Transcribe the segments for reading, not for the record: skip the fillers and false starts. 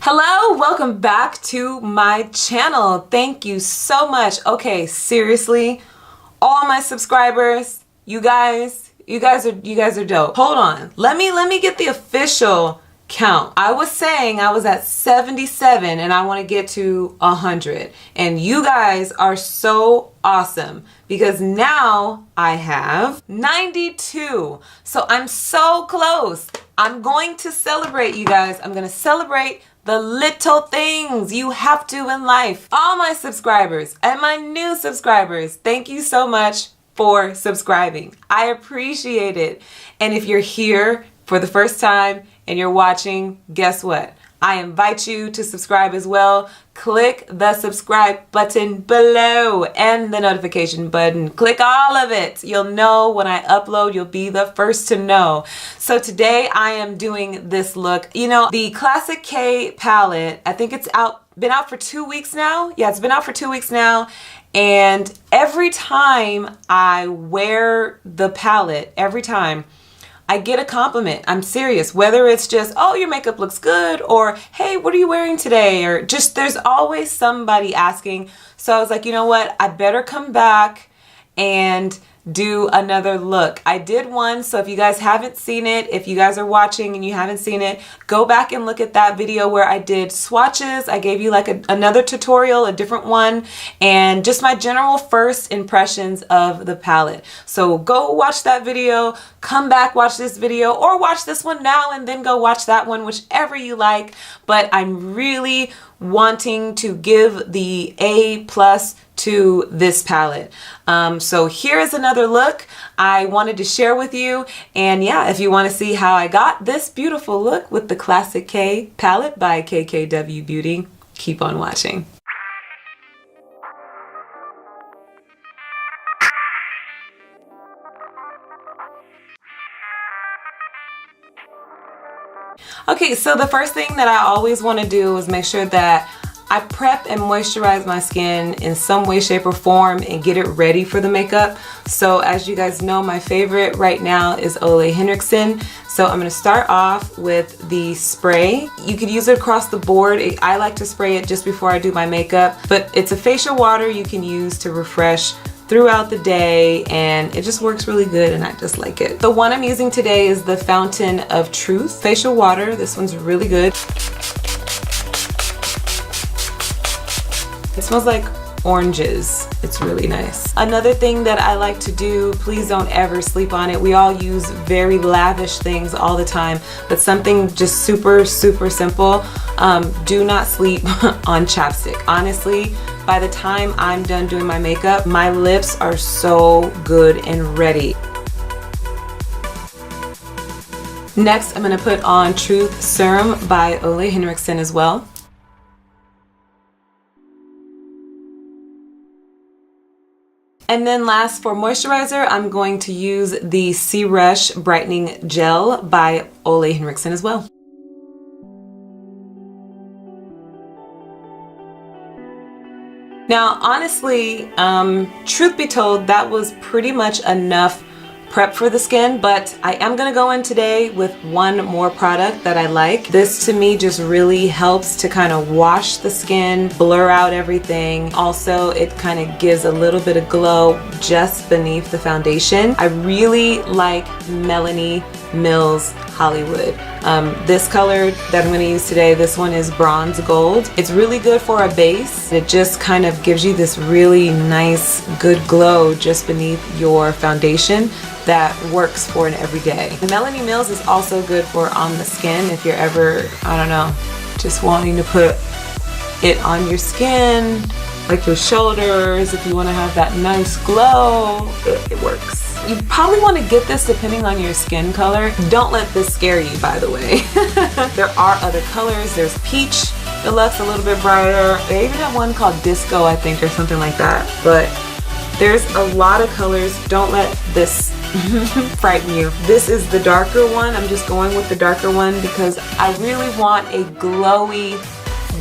Hello, welcome back to my channel. Thank you so much. Okay, seriously, all my subscribers, you guys are dope. Hold on. Let me get the official count. I was saying I was at 77 and I want to get to 100. And you guys are so awesome because now I have 92. So I'm so close. I'm going to celebrate, you guys. I'm going to celebrate the little things you have to in life. All my subscribers and my new subscribers, thank you so much for subscribing. I appreciate it. And if you're here for the first time and you're watching, guess what? I invite you to subscribe as well. Click the subscribe button below and the notification button. Click all of it. You'll know when I upload. You'll be the first to know. So today I am doing this look. You know, the Classic K palette, I think it's been out for 2 weeks now. Yeah, it's been out for 2 weeks now. And every time I wear the palette, every time I get a compliment. I'm serious. Whether it's just, oh, your makeup looks good, or hey, what are you wearing today? Or just there's always somebody asking. So I was like, you know what? I better come back and do another look. I did one, so if you guys haven't seen it, if you guys are watching and you haven't seen it, go back and look at that video where I did swatches. I gave you like another tutorial, a different one, and just my general first impressions of the palette. So go watch that video, come back, watch this video, or watch this one now and then go watch that one, whichever you like. But I'm really wanting to give the A+ to this palette. So here is another look I wanted to share with you. And yeah, if you want to see how I got this beautiful look with the Classic K palette by KKW Beauty, keep on watching. Okay, so the first thing that I always want to do is make sure that I prep and moisturize my skin in some way, shape, or form and get it ready for the makeup. So as you guys know, my favorite right now is Henriksen. So I'm going to start off with the spray. You could use it across the board. I like to spray it just before I do my makeup, but it's a facial water you can use to refresh throughout the day, and it just works really good and I just like it. The one I'm using today is the Fountain of Truth facial water. This one's really good. It smells like oranges. It's really nice. Another thing that I like to do, please don't ever sleep on it. We all use very lavish things all the time, but something just super simple. Do not sleep on chapstick. Honestly, by the time I'm done doing my makeup, my lips are so good and ready. Next, I'm gonna put on Truth Serum by Henriksen as well. And then last, for moisturizer, I'm going to use the Serum Brightening Gel by Henriksen as well. Now, honestly, truth be told, that was pretty much enough prep for the skin, but I am gonna go in today with one more product that I like. This to me just really helps to kind of wash the skin, blur out everything. Also, it kind of gives a little bit of glow just beneath the foundation. I really like Melanie Mills Hollywood. This color that I'm going to use today, this one is bronze gold. It's really good for a base. It just kind of gives you this really nice, good glow just beneath your foundation that works for an everyday. The Melanie Mills is also good for on the skin if you're ever, I don't know, just wanting to put it on your skin, like your shoulders, if you want to have that nice glow, it works. You probably want to get this depending on your skin color. Don't let this scare you, by the way. There are other colors. There's Peach Deluxe, a little bit brighter. They even have one called Disco, I think, or something like that. But there's a lot of colors. Don't let this frighten you. This is the darker one. I'm just going with the darker one because I really want a glowy,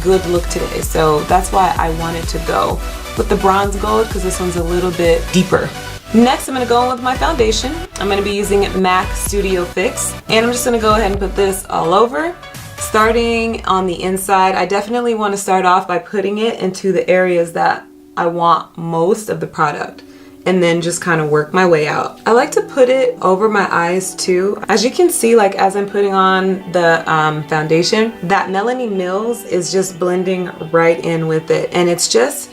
good look today. So that's why I wanted to go with the bronze gold, because this one's a little bit deeper. Next, I'm going to go in with my foundation. I'm going to be using MAC Studio Fix, and I'm just going to go ahead and put this all over. It's Starting on the inside, I definitely want to start off by putting it into the areas that I want most of the product, and then just kind of work my way out. I like to put it over my eyes too. As you can see, like as I'm putting on the foundation, that Melanie Mills is just blending right in with it, and it's just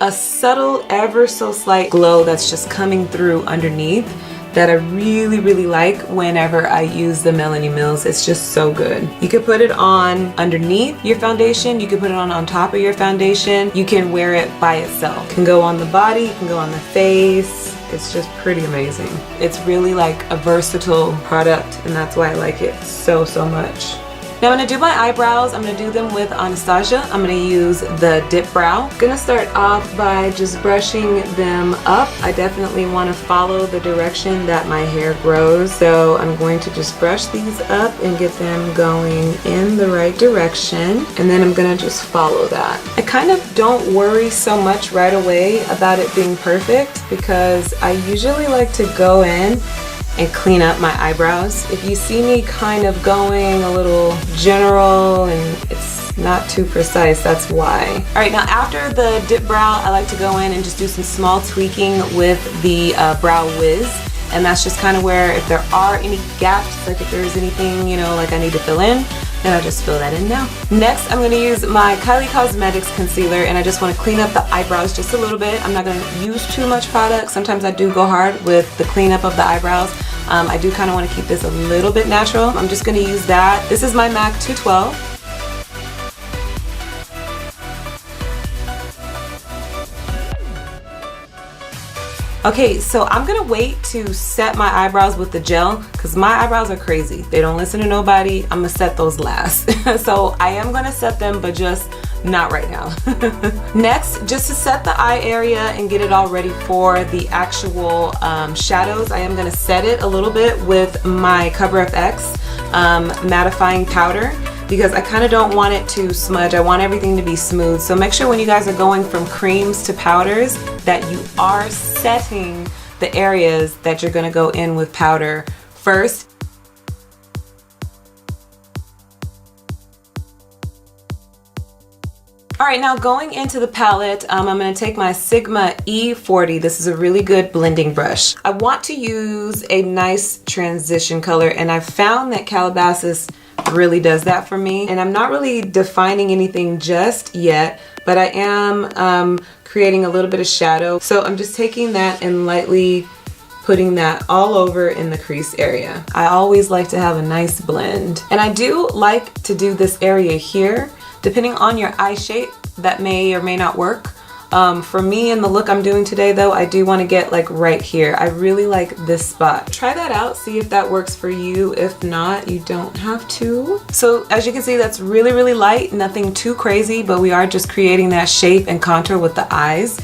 a subtle, ever so slight glow that's just coming through underneath that I really like whenever I use the Melanie Mills. It's just so good. You could put it on underneath your foundation, you could put it on top of your foundation, you can wear it by itself. It can go on the body, it can go on the face. It's just pretty amazing. It's really like a versatile product, and that's why I like it so much. Now I'm going to do my eyebrows. I'm going to do them with Anastasia. I'm going to use the dip brow. I'm going to start off by just brushing them up. I definitely want to follow the direction that my hair grows. So I'm going to just brush these up and get them going in the right direction. And then I'm going to just follow that. I kind of don't worry so much right away about it being perfect because I usually like to go in and clean up my eyebrows. If you see me kind of going a little general and it's not too precise, that's why. All right, now after the dip brow, I like to go in and just do some small tweaking with the Brow Wiz. And that's just kind of where if there are any gaps, like if there's anything, you know, like I need to fill in, then I'll just fill that in now. Next, I'm gonna use my Kylie Cosmetics concealer, and I just wanna clean up the eyebrows just a little bit. I'm not gonna use too much product. Sometimes I do go hard with the cleanup of the eyebrows. I do kinda wanna keep this a little bit natural. I'm just gonna use that. This is my MAC 212. Okay, so I'm gonna wait to set my eyebrows with the gel because my eyebrows are crazy. They don't listen to nobody. I'm gonna set those last. So I am gonna set them, but just not right now. Next, just to set the eye area and get it all ready for the actual shadows, I am gonna set it a little bit with my Cover FX mattifying powder, because I kind of don't want it to smudge. I want everything to be smooth. So make sure when you guys are going from creams to powders that you are setting the areas that you're gonna go in with powder first. All right, now going into the palette, I'm gonna take my Sigma E40. This is a really good blending brush. I want to use a nice transition color, and I've found that Calabasas really does that for me. And I'm not really defining anything just yet, but I am creating a little bit of shadow. So I'm just taking that and lightly putting that all over in the crease area. I always like to have a nice blend. And I do like to do this area here. Depending on your eye shape, that may or may not work. For me and the look I'm doing today though, I do want to get like right here. I really like this spot. Try that out, see if that works for you. If not, you don't have to. So as you can see, that's really light, nothing too crazy, but we are just creating that shape and contour with the eyes.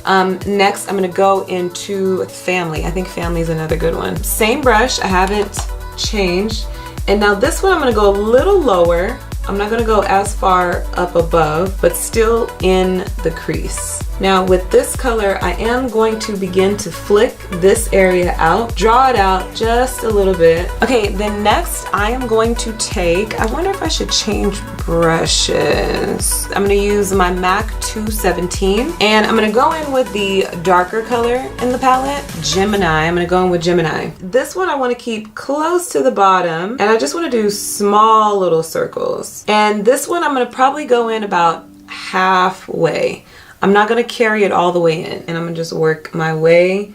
Next, I'm gonna go into Family. I think Family is another good one. Same brush, I haven't changed. And now this one, I'm gonna go a little lower. I'm not gonna go as far up above, but still in the crease. Now with this color, I am going to begin to flick this area out, draw it out just a little bit. Okay, then next I am going to take, I wonder if I should change brushes. I'm gonna use my MAC 217, and I'm gonna go in with the darker color in the palette, Gemini. I'm gonna go in with Gemini. This one I wanna keep close to the bottom, and I just wanna do small little circles. And this one I'm gonna probably go in about halfway. I'm not gonna carry it all the way in, and I'm gonna just work my way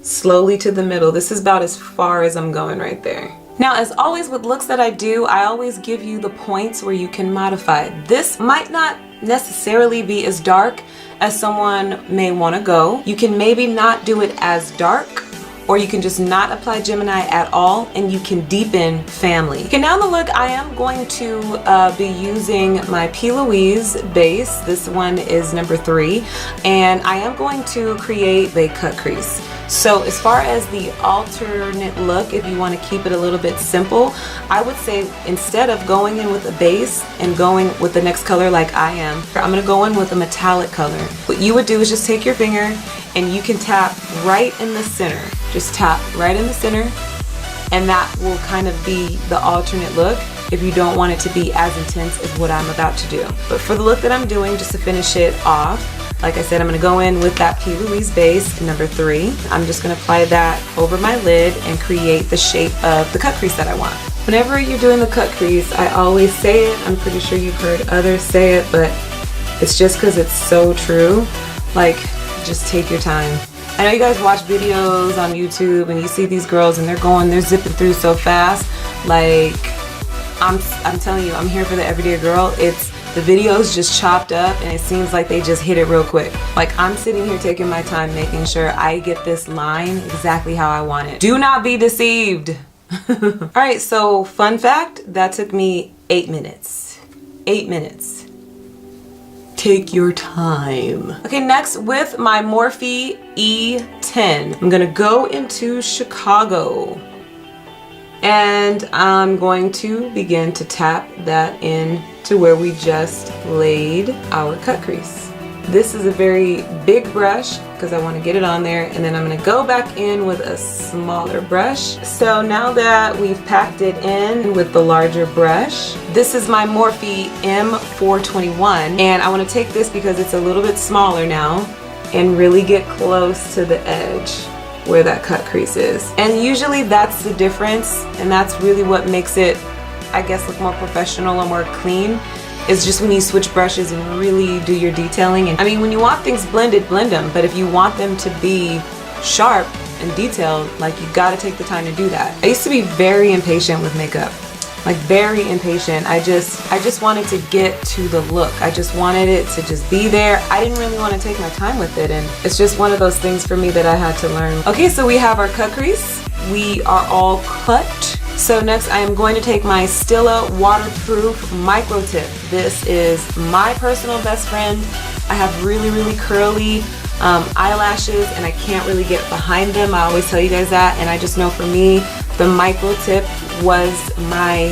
slowly to the middle. This is about as far as I'm going right there. Now, as always with looks that I do, I always give you the points where you can modify. This might not necessarily be as dark as someone may wanna go. You can maybe not do it as dark, or you can just not apply Gemini at all, and you can deepen Family. Okay, now in the look, I am going to be using my P. Louise base. This one is number 3, and I am going to create a cut crease. So as far as the alternate look, if you want to keep it a little bit simple, I would say instead of going in with a base and going with the next color like I am, I'm going to go in with a metallic color. What you would do is just take your finger and you can tap right in the center. Just tap right in the center, and that will kind of be the alternate look. if you don't want it to be as intense as what I'm about to do. But for the look that I'm doing, just to finish it off, like I said, I'm gonna go in with that P. Louise base, number 3. I'm just gonna apply that over my lid and create the shape of the cut crease that I want. Whenever you're doing the cut crease, I always say it. I'm pretty sure you've heard others say it, but it's just because it's so true. Like, just take your time. I know you guys watch videos on YouTube and you see these girls and they're zipping through so fast. Like, I'm telling you, I'm here for the everyday girl. It's the video's just chopped up and it seems like they just hit it real quick. Like, I'm sitting here taking my time making sure I get this line exactly how I want it. Do not be deceived. Alright, so fun fact, that took me 8 minutes. 8 minutes. Take your time. Okay, next with my Morphe E10, I'm gonna go into Chicago. And I'm going to begin to tap that in to where we just laid our cut crease. This is a very big brush because I want to get it on there, and then I'm going to go back in with a smaller brush. So now that we've packed it in with the larger brush, this is my Morphe M421, and I want to take this because it's a little bit smaller now and really get close to the edge where that cut crease is. And usually that's the difference, and that's really what makes it, I guess, look more professional or more clean. It's just when you switch brushes and really do your detailing. And I mean, when you want things blended, blend them, but if you want them to be sharp and detailed, like, you gotta take the time to do that. I used to be very impatient with makeup, like very impatient. I just wanted to get to the look. I just wanted it to just be there. I didn't really want to take my time with it, and it's just one of those things for me that I had to learn. Okay, so we have our cut crease. We are all cut. So next I am going to take my Stila waterproof micro tip. This is my personal best friend. I have really, really curly eyelashes and I can't really get behind them. I always tell you guys that, and I just know for me, the micro tip was my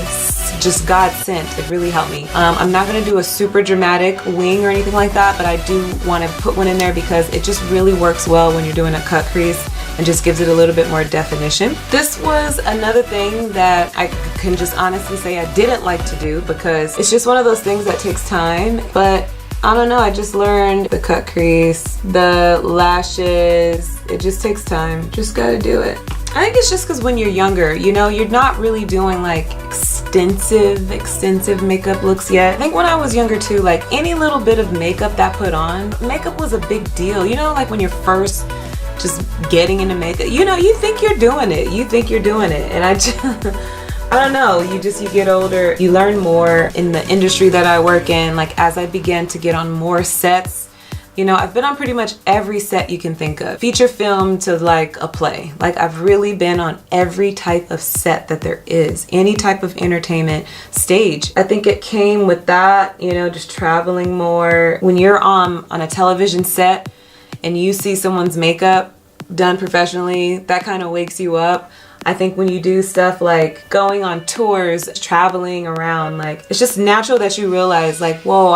just God sent. It really helped me. I'm not going to do a super dramatic wing or anything like that, but I do want to put one in there because it just really works well when you're doing a cut crease and just gives it a little bit more definition. This was another thing that I can just honestly say I didn't like to do because it's just one of those things that takes time, but I don't know, I just learned the cut crease, the lashes, it just takes time. Just gotta do it. I think it's just because when you're younger, you know, you're not really doing like extensive makeup looks yet. I think when I was younger too, like any little bit of makeup that put on, makeup was a big deal. You know, like when you're first just getting into makeup, you know, you think you're doing it. You think you're doing it. And I just, I don't know, you get older, you learn more in the industry that I work in. Like as I began to get on more sets, you know, I've been on pretty much every set you can think of. Feature film to like a play. Like I've really been on every type of set that there is. Any type of entertainment stage. I think it came with that, you know, just traveling more. When you're on a television set and you see someone's makeup done professionally, that kind of wakes you up. I think when you do stuff like going on tours, traveling around, like it's just natural that you realize like, whoa,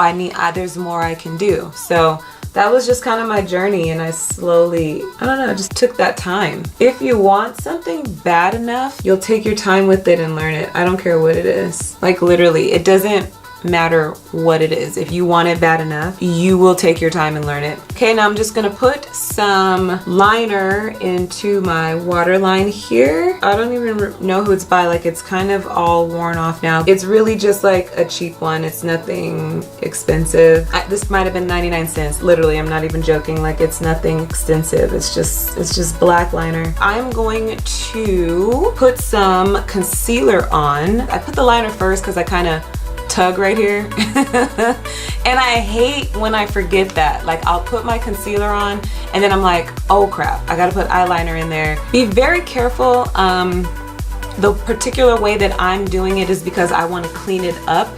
there's more I can do. So that was just kind of my journey, and I slowly, I don't know, just took that time. If you want something bad enough, you'll take your time with it and learn it. I don't care what it is. Like literally, it doesn't matter what it is. If you want it bad enough, you will take your time and learn it. Okay, now I'm just gonna put some liner into my waterline here. I don't even know who it's by. Like it's kind of all worn off now. It's really just like a cheap one. It's nothing expensive. This might have been 99 cents. Literally, I'm not even joking. Like it's nothing extensive. It's just black liner. I'm going to put some concealer on. I put the liner first because I kind of tug right here and I hate when I forget that. Like I'll put my concealer on and then I'm like, oh crap, I gotta put eyeliner in there. Be very careful. The particular way that I'm doing it is because I want to clean it up,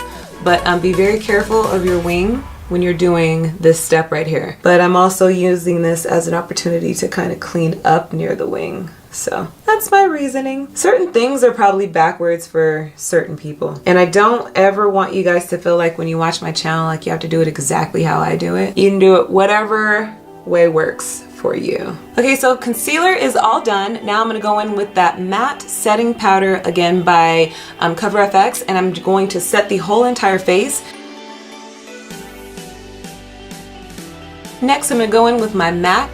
but be very careful of your wing when you're doing this step right here. But I'm also using this as an opportunity to kind of clean up near the wing. So that's my reasoning. Certain things are probably backwards for certain people. And I don't ever want you guys to feel like when you watch my channel, like you have to do it exactly how I do it. You can do it whatever way works for you. Okay, so concealer is all done. Now I'm gonna go in with that matte setting powder, again by Cover FX, and I'm going to set the whole entire face. Next, I'm gonna go in with my MAC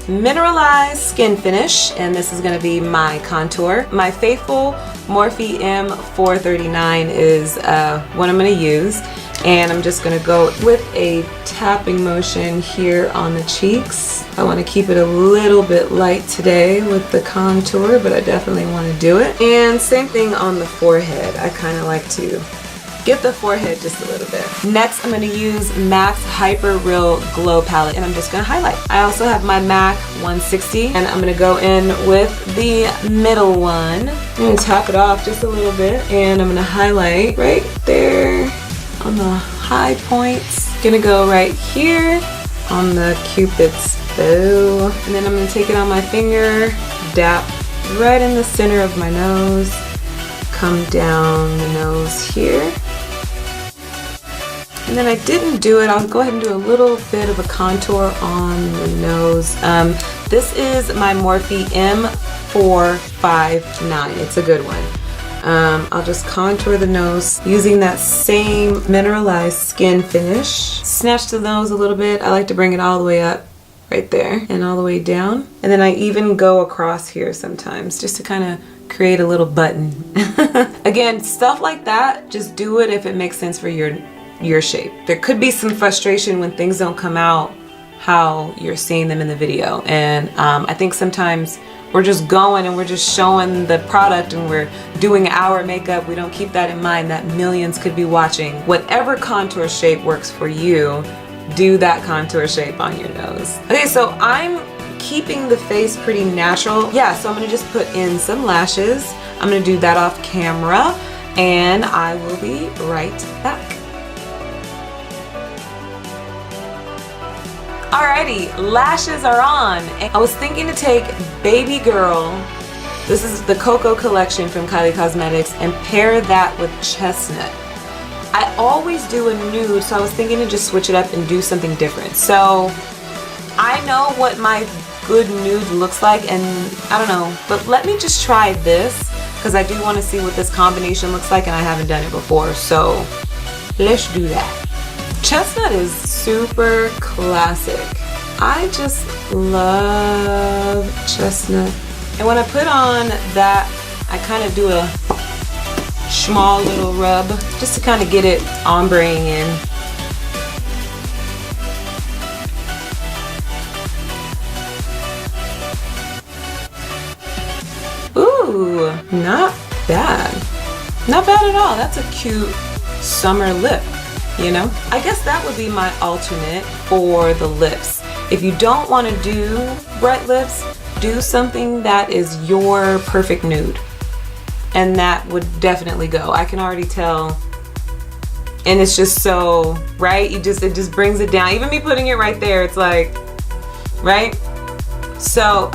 Mineralized Skinfinish, and this is gonna be my contour. My faithful Morphe M439 is what I'm gonna use, and I'm just gonna go with a tapping motion here on the cheeks. I wanna keep it a little bit light today with the contour, but I definitely wanna do it. And same thing on the forehead. I kinda like to get the forehead just a little bit. Next, I'm gonna use MAC's Hyper Real Glow Palette, and I'm just gonna highlight. I also have my MAC 160, and I'm gonna go in with the middle one. I'm gonna tap it off just a little bit, and I'm gonna highlight right there on the high points. Gonna go right here on the Cupid's bow, and then I'm gonna take it on my finger, dap right in the center of my nose, come down the nose here. And then I didn't do it, I'll go ahead and do a little bit of a contour on the nose. This is my Morphe M459, it's a good one. I'll just contour the nose using that same Mineralized Skin Finish. Snatch the nose a little bit, I like to bring it all the way up, right there, and all the way down. And then I even go across here sometimes, just to kind of create a little button. Again, stuff like that, just do it if it makes sense for your shape. There could be some frustration when things don't come out how you're seeing them in the video, and I think sometimes we're just going and we're just showing the product and we're doing our makeup. We don't keep that in mind that millions could be watching. Whatever contour shape works for you, do that contour shape on your nose. Okay, so I'm keeping the face pretty natural. Yeah, so I'm gonna just put in some lashes. I'm gonna do that off camera, and I will be right back. Alrighty, lashes are on. I was thinking to take Baby Girl, this is the Cocoa collection from Kylie Cosmetics, and pair that with Chestnut. I always do a nude, so I was thinking to just switch it up and do something different. So I know what my good nude looks like, and I don't know, but let me just try this because I do want to see what this combination looks like, and I haven't done it before, so let's do that. Chestnut is super classic. I just love Chestnut, and when I put on that, I kind of do a small little rub just to kind of get it ombreing in. Ooh, not bad. Not bad at all. That's a cute summer lip, you know? I guess that would be my alternate for the lips. If you don't want to do bright lips, do something that is your perfect nude. And that would definitely go. I can already tell. And it's just so, right? It just brings it down. Even me putting it right there, it's like, right? So,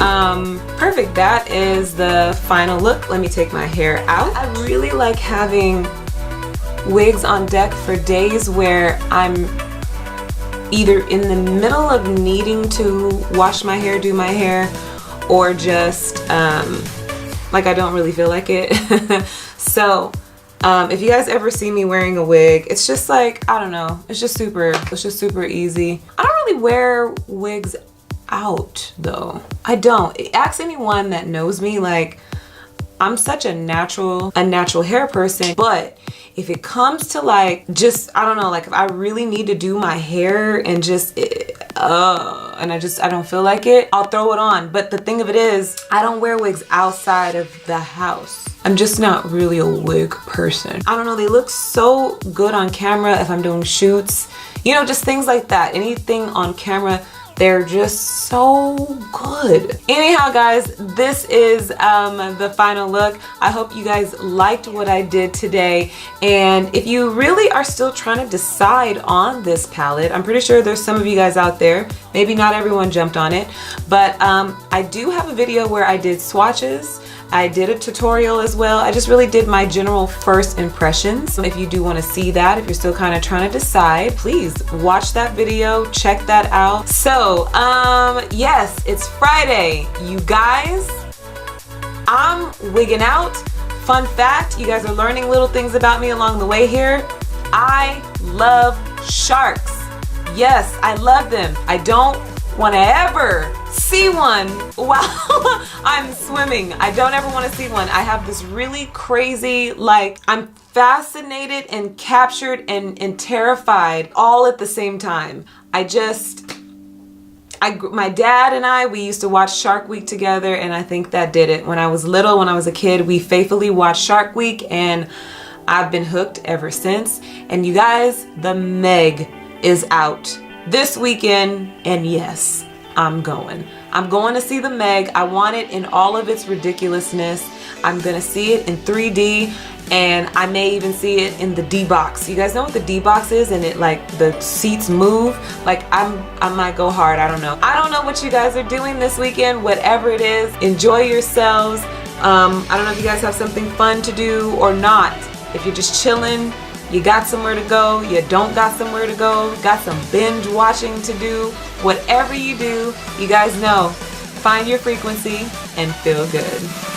perfect. That is the final look. Let me take my hair out. I really like having wigs on deck for days where I'm either in the middle of needing to wash my hair, do my hair, or just like I don't really feel like it. So if you guys ever see me wearing a wig, it's just like, I don't know, it's just super easy. I don't really wear wigs out though. I don't. Ask anyone that knows me, like I'm such a natural hair person, but if it comes to like just, I don't know, like if I really need to do my hair and just and I don't feel like it, I'll throw it on. But the thing of it is, I don't wear wigs outside of the house. I'm just not really a wig person. I don't know, they look so good on camera if I'm doing shoots, you know, just things like that. Anything on camera, they're just so good. Anyhow, guys, this is the final look. I hope you guys liked what I did today. And if you really are still trying to decide on this palette, I'm pretty sure there's some of you guys out there, maybe not everyone jumped on it, but I do have a video where I did swatches. I did a tutorial as well. I just really did my general first impressions. If you do want to see that, if you're still kind of trying to decide, please watch that video, check that out. So, yes, it's Friday. You guys, I'm wigging out. Fun fact, you guys are learning little things about me along the way here. I love sharks. Yes, I love them. I don't want to ever see one while I'm swimming. I don't ever want to see one. I have this really crazy, like, I'm fascinated and captured and terrified all at the same time. My dad and I, we used to watch Shark Week together, and I think that did it. When I was little, when I was a kid, we faithfully watched Shark Week, and I've been hooked ever since. And you guys, the Meg is out this weekend, and yes, I'm going to see the Meg. I want it in all of its ridiculousness. I'm gonna see it in 3D, and I may even see it in the D box. You guys know what the D box is, and it, like, the seats move. Like, I might go hard. I don't know what you guys are doing this weekend. Whatever it is, enjoy yourselves. I don't know if you guys have something fun to do or not. If you're just chilling, you got somewhere to go, you don't got somewhere to go, got some binge watching to do, whatever you do, you guys know, find your frequency and feel good.